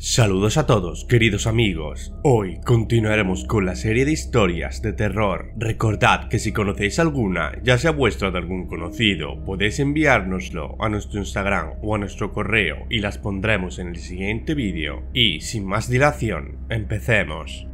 Saludos a todos, queridos amigos. Hoy continuaremos con la serie de historias de terror. Recordad que si conocéis alguna, ya sea vuestra de algún conocido, podéis enviárnoslo a nuestro Instagram o a nuestro correo y las pondremos en el siguiente vídeo. Y sin más dilación, empecemos.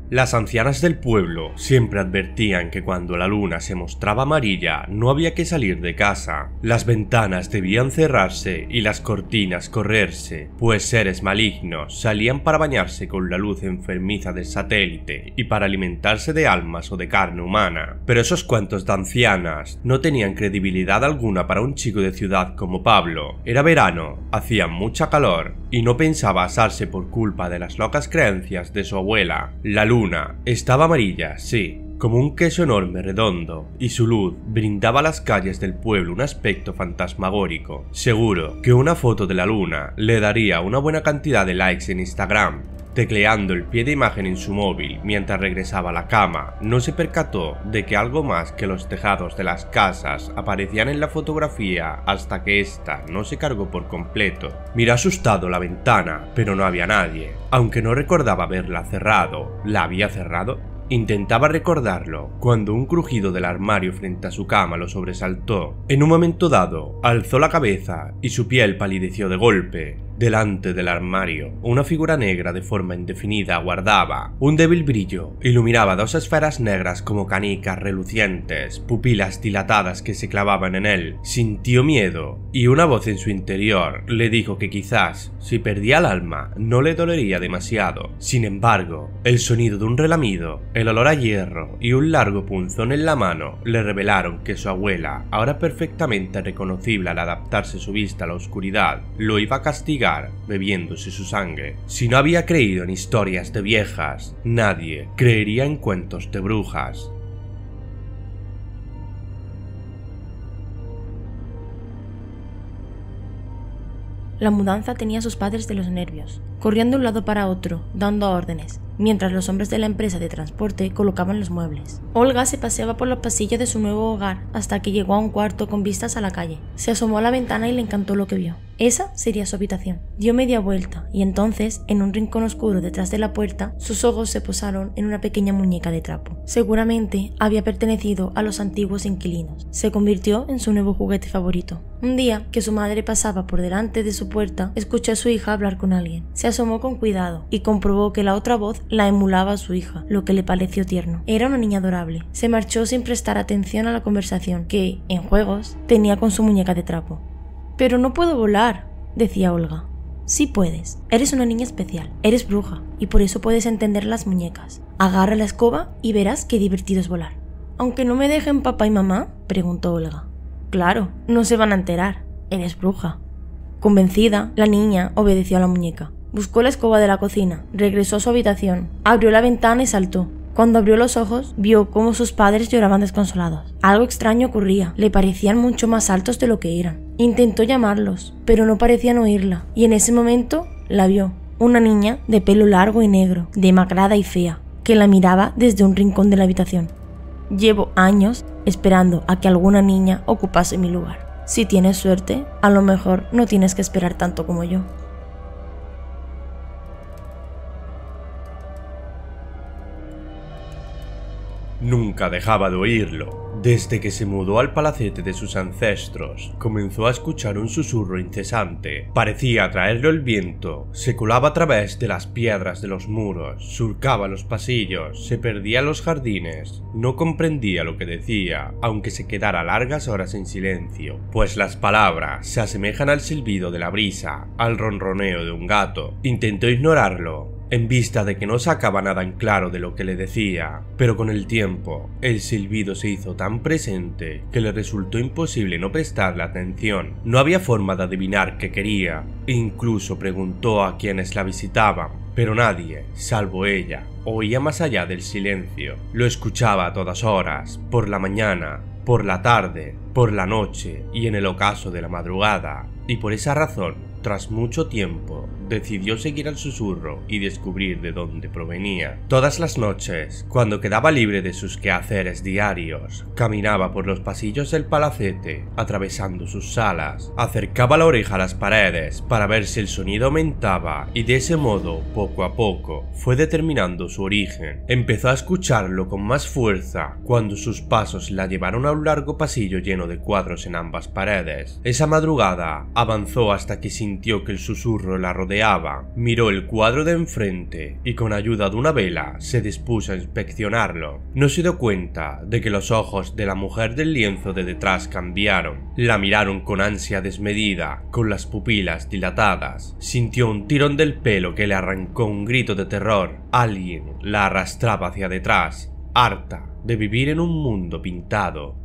Las ancianas del pueblo siempre advertían que cuando la luna se mostraba amarilla no había que salir de casa. Las ventanas debían cerrarse y las cortinas correrse, pues seres malignos salían para bañarse con la luz enfermiza del satélite y para alimentarse de almas o de carne humana. Pero esos cuentos de ancianas no tenían credibilidad alguna para un chico de ciudad como Pablo. Era verano, hacía mucha calor y no pensaba asarse por culpa de las locas creencias de su abuela. La luna estaba amarilla, sí, como un queso enorme redondo, y su luz brindaba a las calles del pueblo un aspecto fantasmagórico. Seguro que una foto de la luna le daría una buena cantidad de likes en Instagram. Tecleando el pie de imagen en su móvil mientras regresaba a la cama, no se percató de que algo más que los tejados de las casas aparecían en la fotografía hasta que ésta no se cargó por completo. Miró asustado la ventana, pero no había nadie. Aunque no recordaba haberla cerrado, ¿la había cerrado? Intentaba recordarlo cuando un crujido del armario frente a su cama lo sobresaltó. En un momento dado, alzó la cabeza y su piel palideció de golpe. Delante del armario, una figura negra de forma indefinida aguardaba. Un débil brillo iluminaba dos esferas negras como canicas relucientes, pupilas dilatadas que se clavaban en él. Sintió miedo y una voz en su interior le dijo que quizás, si perdía el alma, no le dolería demasiado. Sin embargo, el sonido de un relamido, el olor a hierro y un largo punzón en la mano le revelaron que su abuela, ahora perfectamente reconocible al adaptarse su vista a la oscuridad, lo iba a castigar bebiéndose su sangre. Si no había creído en historias de viejas, nadie creería en cuentos de brujas. La mudanza tenía a sus padres de los nervios, corriendo de un lado para otro, dando órdenes, mientras los hombres de la empresa de transporte colocaban los muebles. Olga se paseaba por los pasillos de su nuevo hogar hasta que llegó a un cuarto con vistas a la calle. Se asomó a la ventana y le encantó lo que vio. Esa sería su habitación. Dio media vuelta y entonces, en un rincón oscuro detrás de la puerta, sus ojos se posaron en una pequeña muñeca de trapo. Seguramente había pertenecido a los antiguos inquilinos. Se convirtió en su nuevo juguete favorito. Un día, que su madre pasaba por delante de su puerta, escuchó a su hija hablar con alguien. Se asomó con cuidado y comprobó que la otra voz la emulaba a su hija, lo que le pareció tierno. Era una niña adorable. Se marchó sin prestar atención a la conversación que, en juegos, tenía con su muñeca de trapo. «Pero no puedo volar», decía Olga. «Sí puedes. Eres una niña especial. Eres bruja y por eso puedes entender las muñecas. Agarra la escoba y verás qué divertido es volar». «¿Aunque no me dejen papá y mamá?», preguntó Olga. «Claro, no se van a enterar. Eres bruja». Convencida, la niña obedeció a la muñeca. Buscó la escoba de la cocina, regresó a su habitación, abrió la ventana y saltó. Cuando abrió los ojos, vio cómo sus padres lloraban desconsolados. Algo extraño ocurría, le parecían mucho más altos de lo que eran. Intentó llamarlos, pero no parecían oírla, y en ese momento la vio. Una niña de pelo largo y negro, demacrada y fea, que la miraba desde un rincón de la habitación. «Llevo años esperando a que alguna niña ocupase mi lugar. Si tienes suerte, a lo mejor no tienes que esperar tanto como yo». Nunca dejaba de oírlo. Desde que se mudó al palacete de sus ancestros, comenzó a escuchar un susurro incesante. Parecía atraerlo el viento, se colaba a través de las piedras de los muros, surcaba los pasillos, se perdía en los jardines. No comprendía lo que decía, aunque se quedara largas horas en silencio, pues las palabras se asemejan al silbido de la brisa, al ronroneo de un gato. Intentó ignorarlo, en vista de que no sacaba nada en claro de lo que le decía, pero con el tiempo, el silbido se hizo tan presente que le resultó imposible no prestarle atención. No había forma de adivinar qué quería, incluso preguntó a quienes la visitaban, pero nadie, salvo ella, oía más allá del silencio. Lo escuchaba a todas horas, por la mañana, por la tarde, por la noche y en el ocaso de la madrugada, y por esa razón, tras mucho tiempo, decidió seguir al susurro y descubrir de dónde provenía. Todas las noches, cuando quedaba libre de sus quehaceres diarios, caminaba por los pasillos del palacete, atravesando sus salas, acercaba la oreja a las paredes para ver si el sonido aumentaba y de ese modo, poco a poco, fue determinando su origen. Empezó a escucharlo con más fuerza cuando sus pasos la llevaron a un largo pasillo lleno de cuadros en ambas paredes. Esa madrugada avanzó hasta que sintió que el susurro la rodeaba, miró el cuadro de enfrente y con ayuda de una vela se dispuso a inspeccionarlo. No se dio cuenta de que los ojos de la mujer del lienzo de detrás cambiaron. La miraron con ansia desmedida, con las pupilas dilatadas. Sintió un tirón del pelo que le arrancó un grito de terror. Alguien la arrastraba hacia detrás, harta de vivir en un mundo pintado.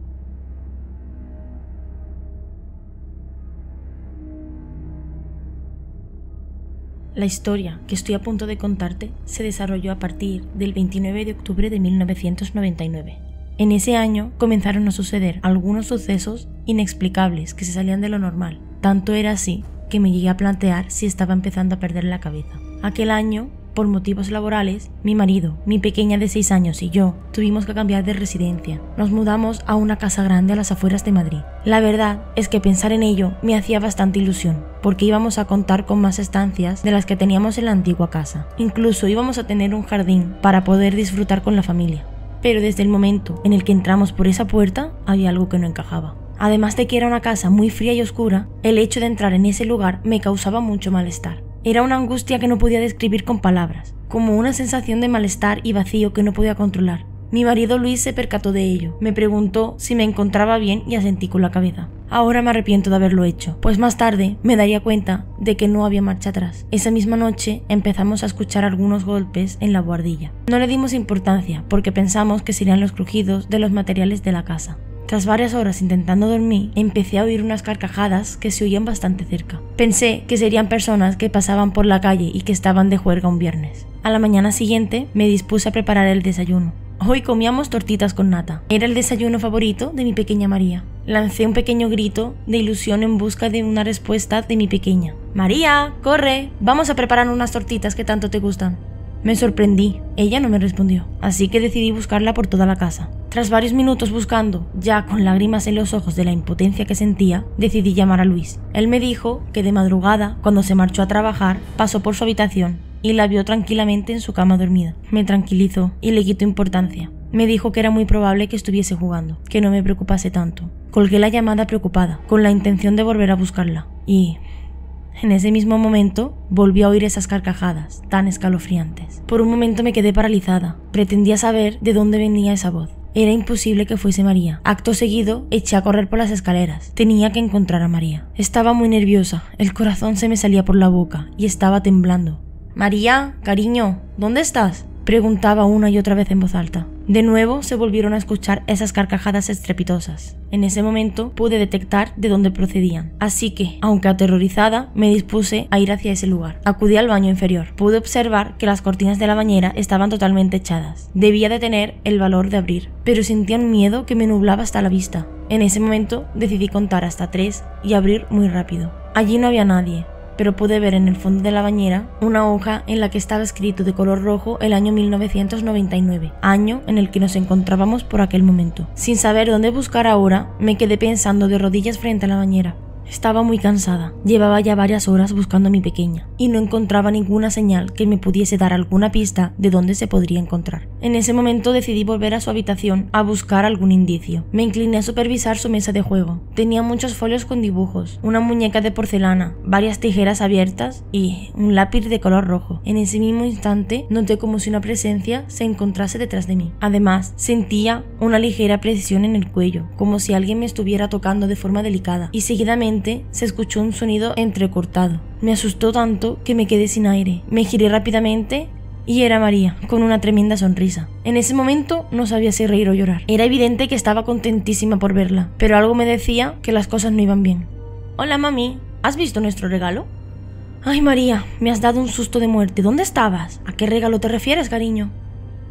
La historia que estoy a punto de contarte se desarrolló a partir del 29 de octubre de 1999. En ese año comenzaron a suceder algunos sucesos inexplicables que se salían de lo normal. Tanto era así que me llegué a plantear si estaba empezando a perder la cabeza. Aquel año, por motivos laborales, mi marido, mi pequeña de 6 años y yo tuvimos que cambiar de residencia. Nos mudamos a una casa grande a las afueras de Madrid. La verdad es que pensar en ello me hacía bastante ilusión, porque íbamos a contar con más estancias de las que teníamos en la antigua casa. Incluso íbamos a tener un jardín para poder disfrutar con la familia. Pero desde el momento en el que entramos por esa puerta, había algo que no encajaba. Además de que era una casa muy fría y oscura, el hecho de entrar en ese lugar me causaba mucho malestar. Era una angustia que no podía describir con palabras, como una sensación de malestar y vacío que no podía controlar. Mi marido Luis se percató de ello, me preguntó si me encontraba bien y asentí con la cabeza. Ahora me arrepiento de haberlo hecho, pues más tarde me daría cuenta de que no había marcha atrás. Esa misma noche empezamos a escuchar algunos golpes en la buhardilla. No le dimos importancia porque pensamos que serían los crujidos de los materiales de la casa. Tras varias horas intentando dormir, empecé a oír unas carcajadas que se oían bastante cerca. Pensé que serían personas que pasaban por la calle y que estaban de juerga un viernes. A la mañana siguiente me dispuse a preparar el desayuno. Hoy comíamos tortitas con nata. Era el desayuno favorito de mi pequeña María. Lancé un pequeño grito de ilusión en busca de una respuesta de mi pequeña. «María, corre, vamos a preparar unas tortitas que tanto te gustan». Me sorprendí, ella no me respondió, así que decidí buscarla por toda la casa. Tras varios minutos buscando, ya con lágrimas en los ojos de la impotencia que sentía, decidí llamar a Luis. Él me dijo que de madrugada, cuando se marchó a trabajar, pasó por su habitación y la vio tranquilamente en su cama dormida. Me tranquilizó y le quitó importancia. Me dijo que era muy probable que estuviese jugando, que no me preocupase tanto. Colgué la llamada preocupada, con la intención de volver a buscarla, y en ese mismo momento volví a oír esas carcajadas tan escalofriantes. Por un momento me quedé paralizada. Pretendía saber de dónde venía esa voz. Era imposible que fuese María. Acto seguido eché a correr por las escaleras. Tenía que encontrar a María. Estaba muy nerviosa, el corazón se me salía por la boca y estaba temblando. «María, cariño, ¿dónde estás?», preguntaba una y otra vez en voz alta. De nuevo se volvieron a escuchar esas carcajadas estrepitosas. En ese momento pude detectar de dónde procedían, así que, aunque aterrorizada, me dispuse a ir hacia ese lugar. Acudí al baño inferior. Pude observar que las cortinas de la bañera estaban totalmente echadas. Debía de tener el valor de abrir, pero sentía un miedo que me nublaba hasta la vista. En ese momento decidí contar hasta 3 y abrir muy rápido. Allí no había nadie, pero pude ver en el fondo de la bañera una hoja en la que estaba escrito de color rojo el año 1999, año en el que nos encontrábamos por aquel momento. Sin saber dónde buscar ahora, me quedé pensando de rodillas frente a la bañera. Estaba muy cansada, llevaba ya varias horas buscando a mi pequeña y no encontraba ninguna señal que me pudiese dar alguna pista de dónde se podría encontrar. En ese momento decidí volver a su habitación a buscar algún indicio. Me incliné a supervisar su mesa de juego. Tenía muchos folios con dibujos, una muñeca de porcelana, varias tijeras abiertas y un lápiz de color rojo. En ese mismo instante noté como si una presencia se encontrase detrás de mí. Además, sentía una ligera presión en el cuello, como si alguien me estuviera tocando de forma delicada, y seguidamente se escuchó un sonido entrecortado. Me asustó tanto que me quedé sin aire. Me giré rápidamente y era María, con una tremenda sonrisa. En ese momento no sabía si reír o llorar. Era evidente que estaba contentísima por verla, pero algo me decía que las cosas no iban bien. «Hola, mami, ¿has visto nuestro regalo?» «Ay, María, me has dado un susto de muerte. ¿Dónde estabas? ¿A qué regalo te refieres, cariño?»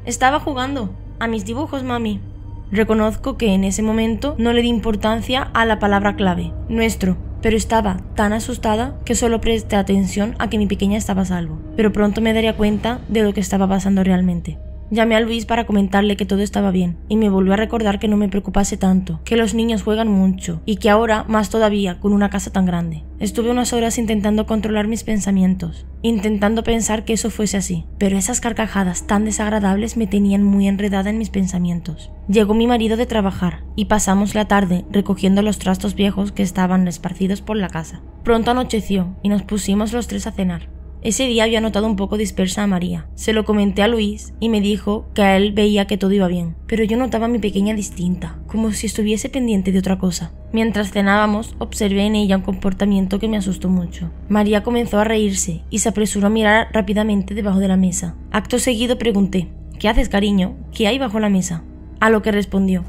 «Estaba jugando. A mis dibujos, mami». Reconozco que en ese momento no le di importancia a la palabra clave, nuestro. pero estaba tan asustada que solo presté atención a que mi pequeña estaba a salvo, pero pronto me daría cuenta de lo que estaba pasando realmente. Llamé a Luis para comentarle que todo estaba bien y me volvió a recordar que no me preocupase tanto, que los niños juegan mucho y que ahora más todavía con una casa tan grande. Estuve unas horas intentando controlar mis pensamientos, intentando pensar que eso fuese así, pero esas carcajadas tan desagradables me tenían muy enredada en mis pensamientos. Llegó mi marido de trabajar y pasamos la tarde recogiendo los trastos viejos que estaban esparcidos por la casa. Pronto anocheció y nos pusimos los tres a cenar. Ese día había notado un poco dispersa a María. Se lo comenté a Luis y me dijo que a él veía que todo iba bien, pero yo notaba a mi pequeña distinta, como si estuviese pendiente de otra cosa. Mientras cenábamos, observé en ella un comportamiento que me asustó mucho. María comenzó a reírse y se apresuró a mirar rápidamente debajo de la mesa. Acto seguido pregunté: ¿Qué haces, cariño? ¿Qué hay bajo la mesa? A lo que respondió: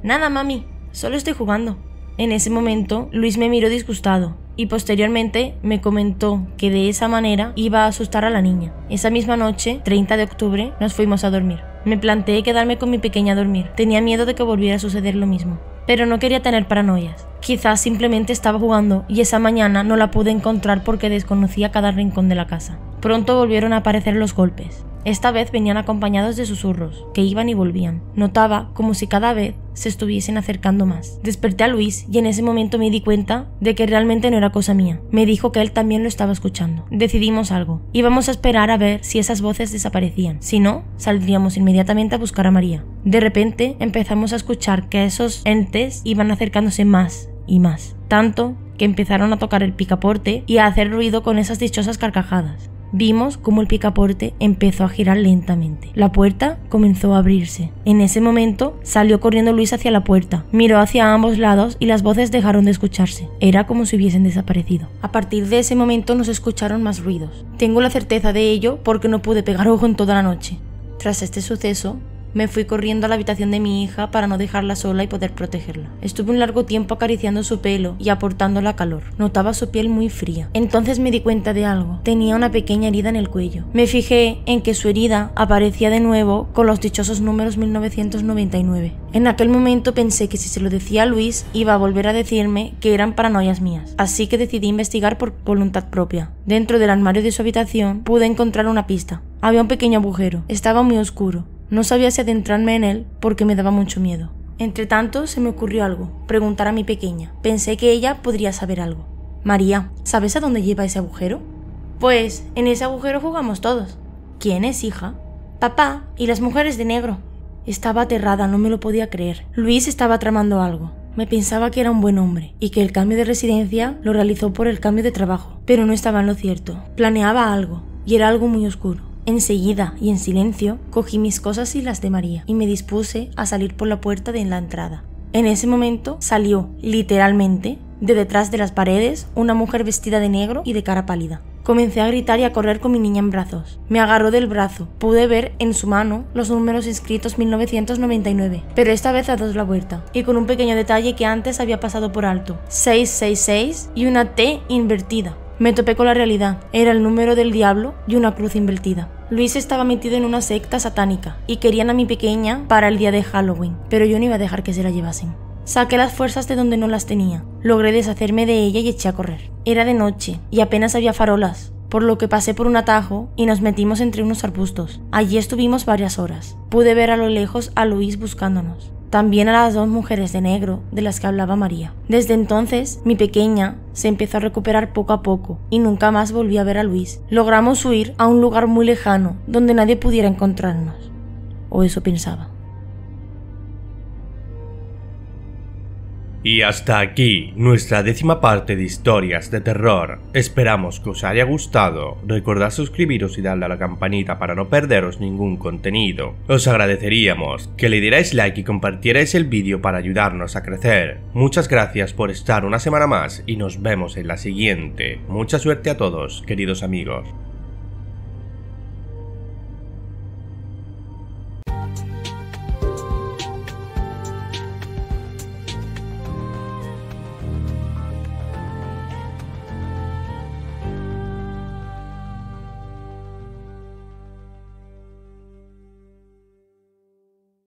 Nada, mami, solo estoy jugando. En ese momento, Luis me miró disgustado y posteriormente me comentó que de esa manera iba a asustar a la niña. Esa misma noche, 30 de octubre, nos fuimos a dormir. Me planteé quedarme con mi pequeña a dormir. Tenía miedo de que volviera a suceder lo mismo, pero no quería tener paranoias. Quizás simplemente estaba jugando y esa mañana no la pude encontrar porque desconocía cada rincón de la casa. Pronto volvieron a aparecer los golpes. Esta vez venían acompañados de susurros, que iban y volvían. Notaba como si cada vez se estuviesen acercando más. Desperté a Luis y en ese momento me di cuenta de que realmente no era cosa mía. Me dijo que él también lo estaba escuchando. Decidimos algo. Íbamos a esperar a ver si esas voces desaparecían. Si no, saldríamos inmediatamente a buscar a María. De repente empezamos a escuchar que esos entes iban acercándose más y más. Tanto que empezaron a tocar el picaporte y a hacer ruido con esas dichosas carcajadas. Vimos cómo el picaporte empezó a girar lentamente. La puerta comenzó a abrirse. En ese momento salió corriendo Luis hacia la puerta. Miró hacia ambos lados y las voces dejaron de escucharse. Era como si hubiesen desaparecido. A partir de ese momento no se escucharon más ruidos. Tengo la certeza de ello porque no pude pegar ojo en toda la noche. Tras este suceso, me fui corriendo a la habitación de mi hija para no dejarla sola y poder protegerla. Estuve un largo tiempo acariciando su pelo y aportándola calor. Notaba su piel muy fría. Entonces me di cuenta de algo. Tenía una pequeña herida en el cuello. Me fijé en que su herida aparecía de nuevo con los dichosos números 1999. En aquel momento pensé que si se lo decía a Luis iba a volver a decirme que eran paranoias mías. Así que decidí investigar por voluntad propia. Dentro del armario de su habitación pude encontrar una pista. Había un pequeño agujero. Estaba muy oscuro. No sabía si adentrarme en él porque me daba mucho miedo. Entre tanto, se me ocurrió algo, preguntar a mi pequeña. Pensé que ella podría saber algo. María, ¿sabes a dónde lleva ese agujero? Pues, en ese agujero jugamos todos. ¿Quién es, hija? Papá y las mujeres de negro. Estaba aterrada, no me lo podía creer. Luis estaba tramando algo. Me pensaba que era un buen hombre y que el cambio de residencia lo realizó por el cambio de trabajo, pero no estaba en lo cierto. Planeaba algo, y era algo muy oscuro. Enseguida y en silencio cogí mis cosas y las de María y me dispuse a salir por la puerta de la entrada. En ese momento salió, literalmente, de detrás de las paredes, una mujer vestida de negro y de cara pálida. Comencé a gritar y a correr con mi niña en brazos. Me agarró del brazo. Pude ver en su mano los números inscritos 1999, pero esta vez a dos la vuelta, y con un pequeño detalle que antes había pasado por alto: 666 y una T invertida. Me topé con la realidad. Era el número del diablo y una cruz invertida. Luis estaba metido en una secta satánica y querían a mi pequeña para el día de Halloween, pero yo no iba a dejar que se la llevasen. Saqué las fuerzas de donde no las tenía. Logré deshacerme de ella y eché a correr. Era de noche y apenas había farolas, por lo que pasé por un atajo y nos metimos entre unos arbustos. Allí estuvimos varias horas. Pude ver a lo lejos a Luis buscándonos. También a las dos mujeres de negro de las que hablaba María. Desde entonces, mi pequeña se empezó a recuperar poco a poco y nunca más volví a ver a Luis. Logramos huir a un lugar muy lejano donde nadie pudiera encontrarnos. O eso pensaba. Y hasta aquí nuestra 10ª parte de historias de terror. Esperamos que os haya gustado. Recordad suscribiros y darle a la campanita para no perderos ningún contenido. Os agradeceríamos que le dierais like y compartierais el vídeo para ayudarnos a crecer. Muchas gracias por estar una semana más y nos vemos en la siguiente. Mucha suerte a todos, queridos amigos.